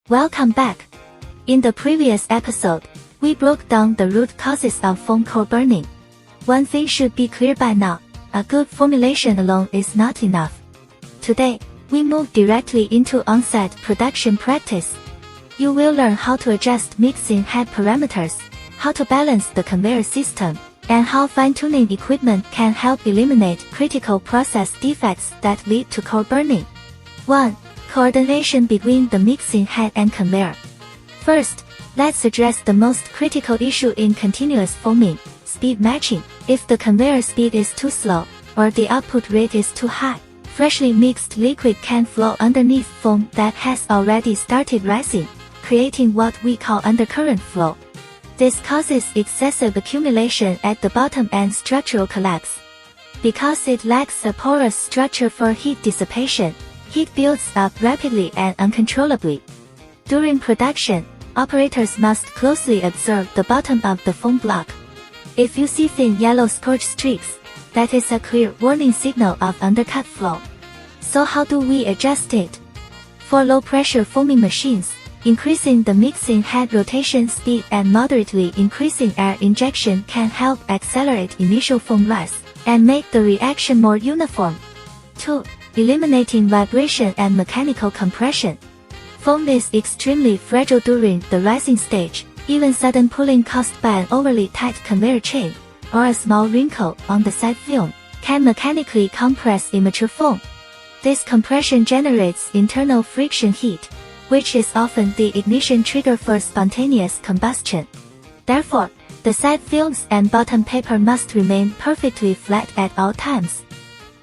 Welcome back. In the previous episode, we broke down the root causes of foam core burning. One thing should be clear by now, a good formulation alone is not enough. Today, we move directly into on-site production practice. You will learn how to adjust mixing head parameters, how to balance the conveyor system, and how fine-tuning equipment can help eliminate critical process defects that lead to core burning. 1. Coordination between the mixing head and conveyor. First, let's address the most critical issue in continuous foaming, speed matching. If the conveyor speed is too slow, or the output rate is too high, freshly mixed liquid can flow underneath foam that has already started rising, creating what we call undercurrent flow. This causes excessive accumulation at the bottom and structural collapse. Because it lacks a porous structure for heat dissipation, heat builds up rapidly and uncontrollably. During production, operators must closely observe the bottom of the foam block. If you see thin yellow scorch streaks, that is a clear warning signal of undercut flow. So how do we adjust it? For low-pressure foaming machines, increasing the mixing head rotation speed and moderately increasing air injection can help accelerate initial foam rise and make the reaction more uniform. 2. Eliminating vibration and mechanical compression. Foam is extremely fragile during the rising stage. Even sudden pulling caused by an overly tight conveyor chain, or a small wrinkle on the side film, can mechanically compress immature foam. This compression generates internal friction heat, which is often the ignition trigger for spontaneous combustion. Therefore, the side films and bottom paper must remain perfectly flat at all times.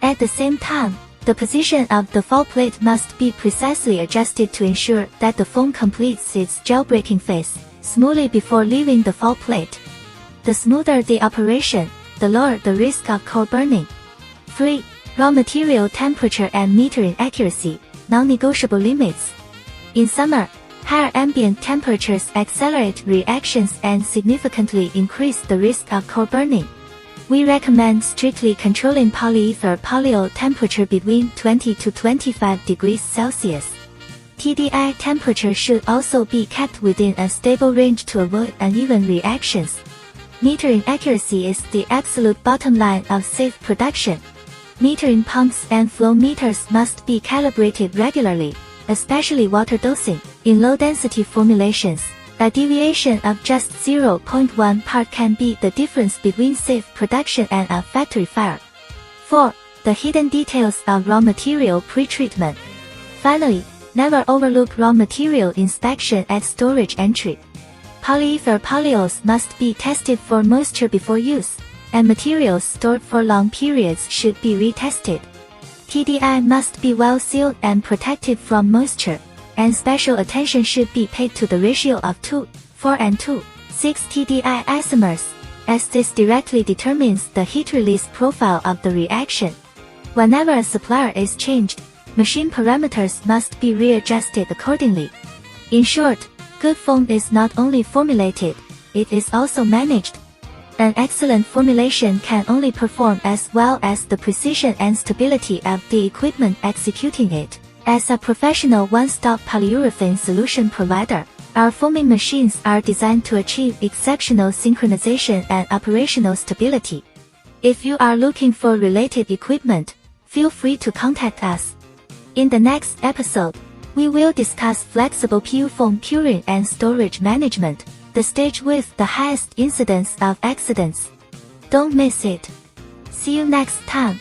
At the same time, the position of the fall plate must be precisely adjusted to ensure that the foam completes its jailbreaking phase smoothly before leaving the fall plate. The smoother the operation, the lower the risk of core burning. 3. Raw material temperature and metering accuracy, non-negotiable limits. In summer, higher ambient temperatures accelerate reactions and significantly increase the risk of core burning. We recommend strictly controlling polyether polyol temperature between 20 to 25 degrees Celsius. TDI temperature should also be kept within a stable range to avoid uneven reactions. Metering accuracy is the absolute bottom line of safe production. Metering pumps and flow meters must be calibrated regularly, especially water dosing. In low-density formulations, a deviation of just 0.1 part can be the difference between safe production and a factory fire. 4. The hidden details of raw material pretreatment. Finally, never overlook raw material inspection at storage entry. Polyether polyols must be tested for moisture before use, and materials stored for long periods should be retested. TDI must be well sealed and protected from moisture, and special attention should be paid to the ratio of 2:4 and 2:6 TDI isomers, as this directly determines the heat release profile of the reaction. Whenever a supplier is changed, machine parameters must be readjusted accordingly. In short, good foam is not only formulated, it is also managed. An excellent formulation can only perform as well as the precision and stability of the equipment executing it. As a professional one-stop polyurethane solution provider, our foaming machines are designed to achieve exceptional synchronization and operational stability. If you are looking for related equipment, feel free to contact us. In the next episode, we will discuss flexible PU foam curing and storage management, the stage with the highest incidence of accidents. Don't miss it. See you next time.